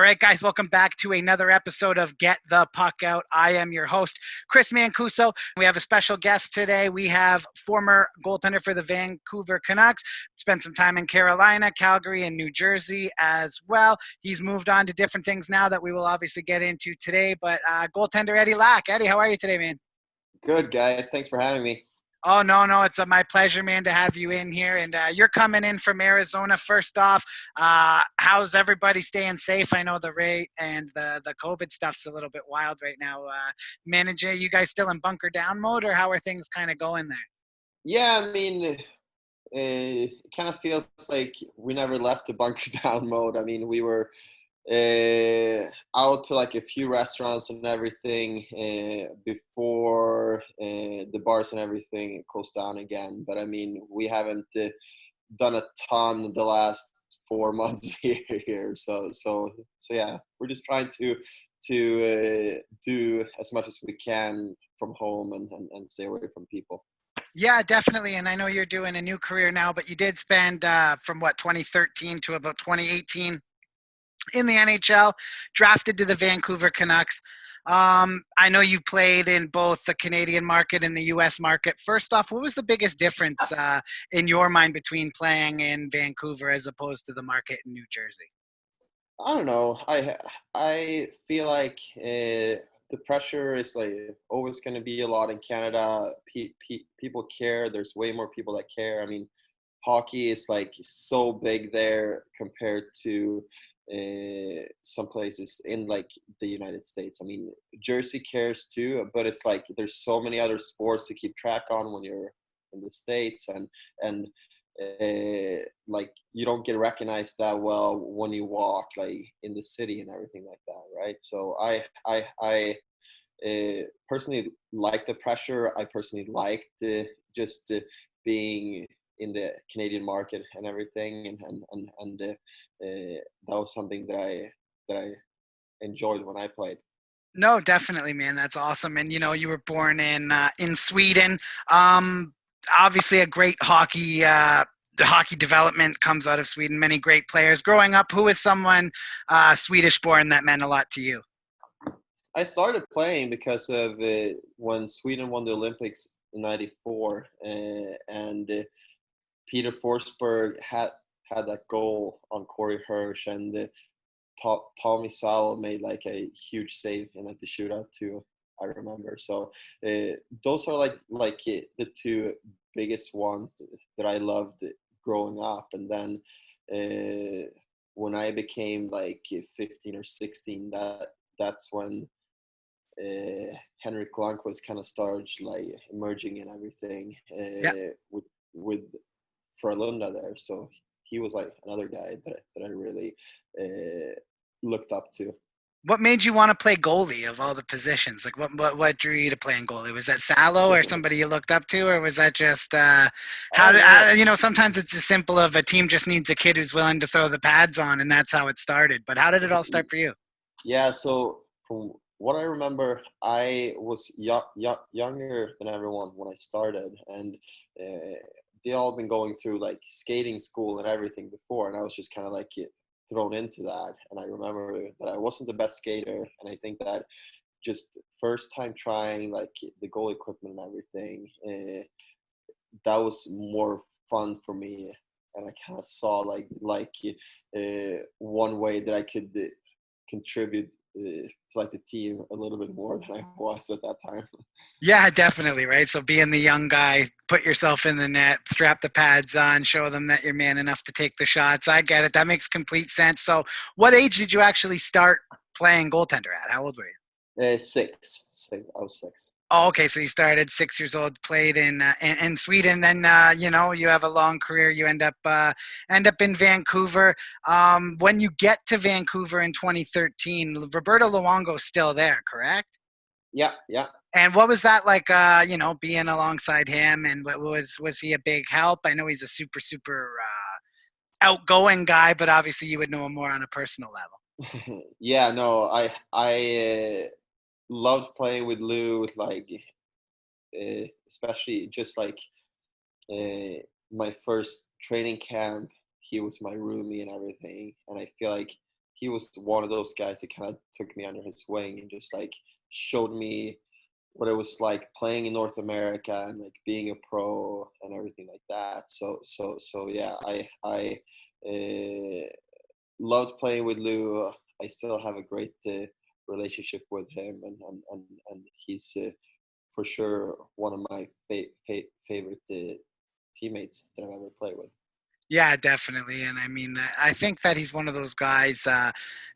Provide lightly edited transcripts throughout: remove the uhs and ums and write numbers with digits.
right, guys, welcome back to another episode of Get the Puck Out. I am your host, Chris Mancuso. We have a special guest today. We have former goaltender for the Vancouver Canucks, spent some time in Carolina, Calgary, and New Jersey as well. He's moved on to different things now that we will obviously get into today, but goaltender Eddie Läck. Eddie, how are you today, man? Good, guys. Thanks for having me. Oh, no, it's my pleasure, man, to have you in here. And you're coming in from Arizona. First off, how's everybody staying safe? I know the rate and the COVID stuff's a little bit wild right now. Manager, you guys still in bunker down mode, or how are things kind of going there? Yeah, I mean, it kind of feels like we never left the bunker down mode. I mean, we were out to like a few restaurants and everything before the bars and everything closed down again. But I mean, we haven't done a ton the last 4 months here. So yeah, we're just trying to do as much as we can from home and stay away from people. Yeah, definitely. And I know you're doing a new career now, but you did spend from 2013 to about 2018 in the NHL, drafted to the Vancouver Canucks. I know you've played in both the Canadian market and the U.S. market. First off, what was the biggest difference in your mind between playing in Vancouver as opposed to the market in New Jersey? I don't know. I feel like the pressure is like always going to be a lot in Canada. People care. There's way more people that care. I mean, hockey is like so big there compared to some places in like the United States. I mean, Jersey cares too, but it's like there's so many other sports to keep track on when you're in the States, and like you don't get recognized that well when you walk like in the city and everything like that, right? So I personally like the pressure. I personally liked just being in the Canadian market and everything, and that was something that I enjoyed when I played. No, definitely, man. That's awesome. And you were born in Sweden. Obviously, a great hockey. The hockey development comes out of Sweden. Many great players. Growing up, who is someone Swedish-born that meant a lot to you? I started playing because of when Sweden won the Olympics in '94, and Peter Forsberg had that goal on Corey Hirsch, and Tommy Salo made like a huge save in the shootout too. I remember. So those are like the two biggest ones that I loved growing up. And then when I became like 15 or 16, that's when Henrik Lundqvist kind of started like emerging and everything with Frölunda there. So he was like another guy that I really looked up to. What made you want to play goalie of all the positions? Like what drew you to playing goalie? Was that Salo or somebody you looked up to, or was that just sometimes it's as simple of a team just needs a kid who's willing to throw the pads on, and that's how it started. But how did it all start for you? Yeah, so from what I remember, I was younger than everyone when I started, and they all been going through like skating school and everything before, and I was just kind of like thrown into that. And I remember that I wasn't the best skater, and I think that just first time trying like the goal equipment and everything, that was more fun for me. And I kind of saw like one way that I could contribute to like the team a little bit more than I was at that time. Yeah, definitely, right? So being the young guy, put yourself in the net, strap the pads on, show them that you're man enough to take the shots. I get it. That makes complete sense. So what age did you actually start playing goaltender at? How old were you? Six. I was 6. Oh, okay. So you started 6 years old, played in Sweden. Then you have a long career. You end up in Vancouver. When you get to Vancouver in 2013, Roberto Luongo's still there, correct? Yeah. And what was that like? Being alongside him, and what was he a big help? I know he's a super outgoing guy, but obviously you would know him more on a personal level. Yeah, no, I loved playing with Lou, like especially just like my first training camp. He was my roomie and everything, and I feel like he was one of those guys that kind of took me under his wing and just like showed me what it was like playing in North America and like being a pro and everything like that. So yeah, I loved playing with Lou. I still have a great relationship with him, and he's for sure one of my favorite teammates that I've ever played with. Yeah, definitely. And I mean, I think that he's one of those guys,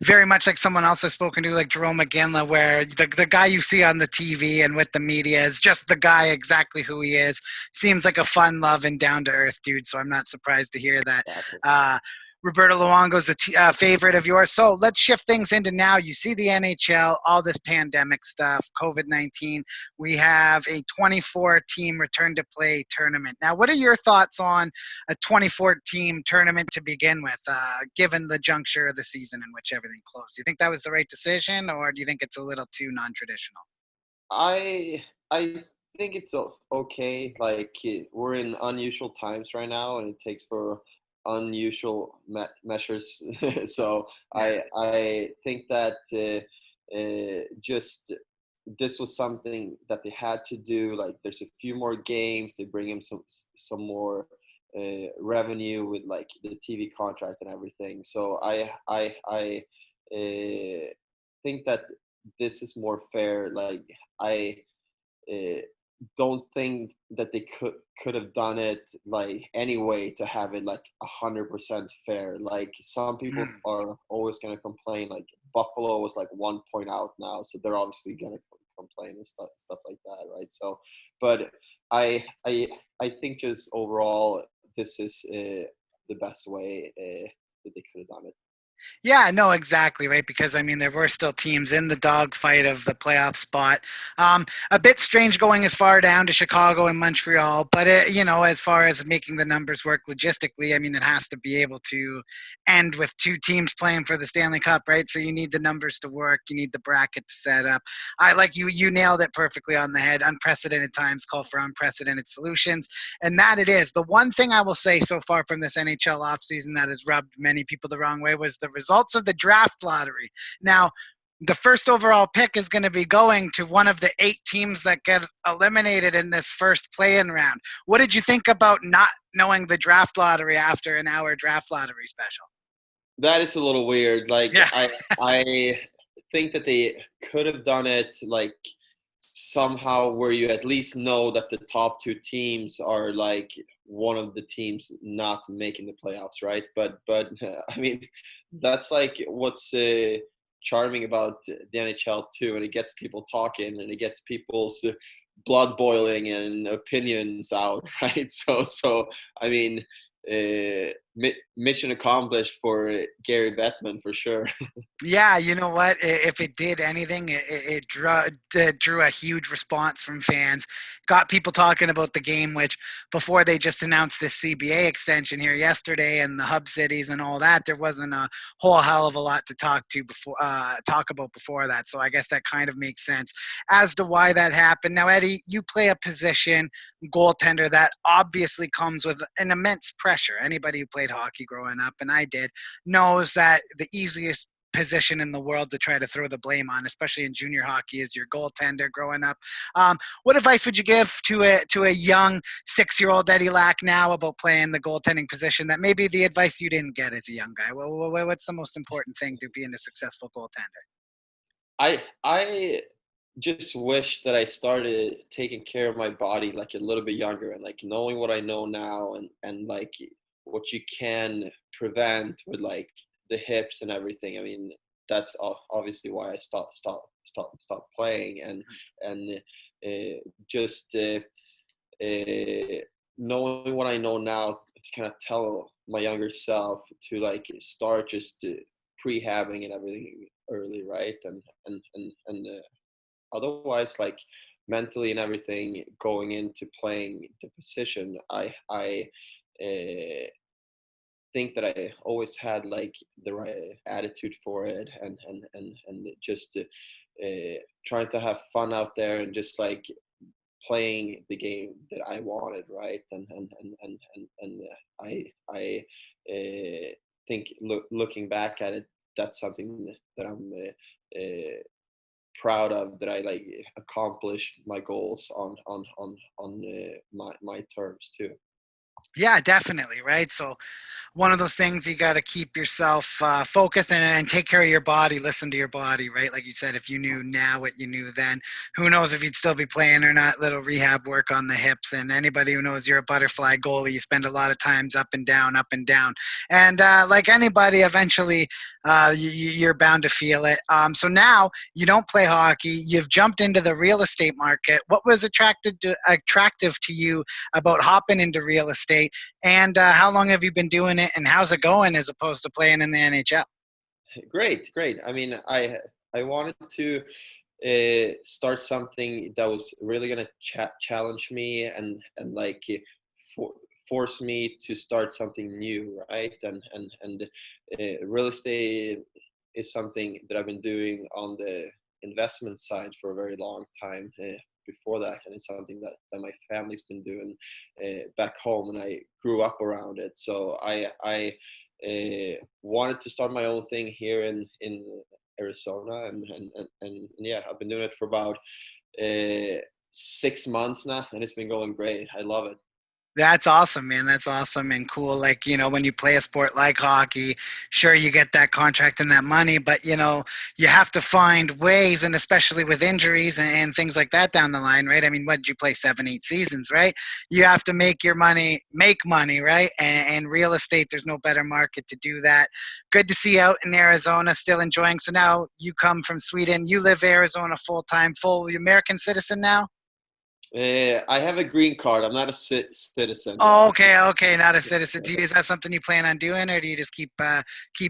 very much like someone else I've spoken to, like Jerome McGinley, where the guy you see on the TV and with the media is just the guy exactly who he is. Seems like a fun, loving, down to earth dude. So I'm not surprised to hear that. Exactly. Roberto Luongo's a favorite of yours. So let's shift things into now. You see the NHL, all this pandemic stuff, COVID-19. We have a 24-team return to play tournament. Now, what are your thoughts on a 24-team tournament to begin with, given the juncture of the season in which everything closed? Do you think that was the right decision, or do you think it's a little too non-traditional? I think it's okay. Like we're in unusual times right now, and it takes for unusual measures. So Yeah. I think that just this was something that they had to do. Like there's a few more games. They bring in some more revenue with like the TV contract and everything. So I think that this is more fair. Like I uh, don't think that they could have done it like anyway to have it like 100% fair. Like some people are always gonna complain. Like Buffalo was like 1 point out now, so they're obviously gonna complain and stuff like that, right? So, but I think just overall this is the best way that they could have done it. Yeah, no, exactly, right? Because I mean, there were still teams in the dogfight of the playoff spot. A bit strange going as far down to Chicago and Montreal, but as far as making the numbers work logistically, I mean, it has to be able to end with two teams playing for the Stanley Cup, right? So you need the numbers to work, you need the bracket to set up. I like you nailed it perfectly on the head. Unprecedented times call for unprecedented solutions, and that it is. The one thing I will say so far from this NHL offseason that has rubbed many people the wrong way was the results of the draft lottery. Now, the first overall pick is going to be going to one of the 8 teams that get eliminated in this first play-in round. What did you think about not knowing the draft lottery after an hour draft lottery special? That is a little weird. Like Yeah. I think that they could have done it like somehow where you at least know that the top 2 teams are like one of the teams not making the playoffs, right? But I mean that's like what's charming about the NHL too, and it gets people talking and it gets people's blood boiling and opinions out, right? So I mean mission accomplished for Gary Bettman for sure. Yeah, you know what? If it did anything, it drew a huge response from fans. Got people talking about the game, which before they just announced this CBA extension here yesterday and the hub cities and all that, there wasn't a whole hell of a lot to talk about before that. So I guess that kind of makes sense as to why that happened. Now, Eddie, you play a position, goaltender, that obviously comes with an immense pressure. Anybody who played hockey growing up, and I did, knows that the easiest position in the world to try to throw the blame on, especially in junior hockey, is your goaltender growing up. What advice would you give to a young 6-year-old Eddie Läck now about playing the goaltending position that maybe the advice you didn't get as a young guy? What's the most important thing to being a successful goaltender? I just wish that I started taking care of my body like a little bit younger and like knowing what I know now and like what you can prevent with like the hips and everything. I mean, that's obviously why I stopped playing and just uh, knowing what I know now to kind of tell my younger self to like start just prehabbing and everything early, right? And otherwise, like mentally and everything going into playing the position, I think that I always had like the right attitude for it and just trying to have fun out there and just like playing the game that I wanted, right? And I think looking back at it, that's something that I'm proud of, that I like accomplished my goals on my terms too. Yeah, definitely. Right. So one of those things you got to keep yourself focused and take care of your body, listen to your body, right? Like you said, if you knew now what you knew then, who knows if you'd still be playing or not. Little rehab work on the hips. And anybody who knows you're a butterfly goalie, you spend a lot of times up and down, up and down. And like anybody, eventually you're bound to feel it. So now you don't play hockey. You've jumped into the real estate market. What was attractive to you about hopping into real estate? And how long have you been doing it, and how's it going as opposed to playing in the NHL? Great, great. I mean, I wanted to start something that was really gonna challenge me and like for, force me to start something new, right? And real estate is something that I've been doing on the investment side for a very long time. Before that, and it's something that my family's been doing back home, and I grew up around it. So I wanted to start my own thing here in Arizona, and yeah, I've been doing it for about 6 months now, and it's been going great. I love it. That's awesome, man. That's awesome and cool. Like, when you play a sport like hockey, sure, you get that contract and that money, but, you have to find ways, and especially with injuries and things like that down the line, right? I mean, what did you play 7, 8 seasons, right? You have to make make money, right? And real estate, there's no better market to do that. Good to see you out in Arizona, still enjoying. So now you come from Sweden. You live Arizona full time, full American citizen now? I have a green card. I'm not a citizen yet. Oh, okay, not a citizen. Is that something you plan on doing, or do you just keep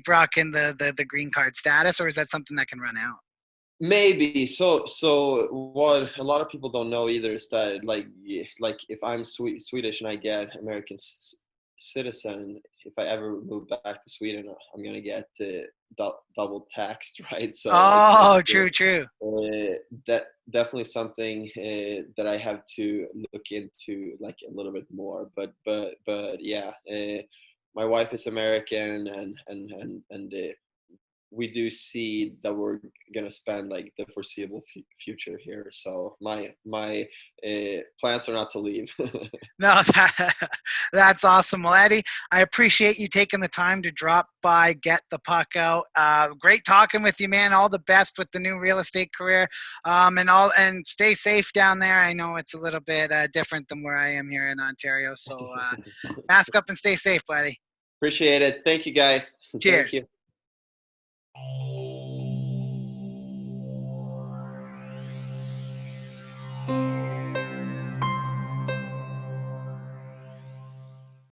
rocking the green card status, or is that something that can run out? Maybe. So what a lot of people don't know either is that like if I'm Swedish and I get American citizen, if I ever move back to Sweden, I'm gonna get double taxed, right? So it's Oh, true. that definitely something that I have to look into like a little bit more. But yeah, my wife is American, and we do see that we're gonna spend like the foreseeable future here. So my plans are not to leave. No, that's awesome. Well, Eddie, I appreciate you taking the time to drop by, get the puck out. Great talking with you, man. All the best with the new real estate career, and stay safe down there. I know it's a little bit different than where I am here in Ontario, so mask up and stay safe, buddy. Appreciate it. Thank you, guys. Thank Cheers. you.